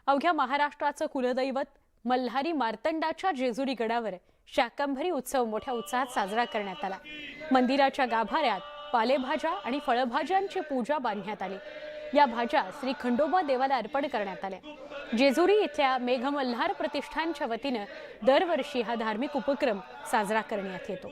अवघ्या महाराष्ट्राचं कुलदैवत मल्हारी मार्तंडाच्या जेजुरी गडावर शाकंभरी उत्सव मोठ्या उत्साहात साजरा करण्यात आला. मंदिराच्या गाभाऱ्यात पालेभाज्या आणि फळभाज्यांची पूजा बांधण्यात आली. या भाज्या श्री खंडोबा देवाला अर्पण करण्यात आल्या. जेजुरी इथल्या मेघमल्हार प्रतिष्ठानच्या वतीनं दरवर्षी हा धार्मिक उपक्रम साजरा करण्यात येतो.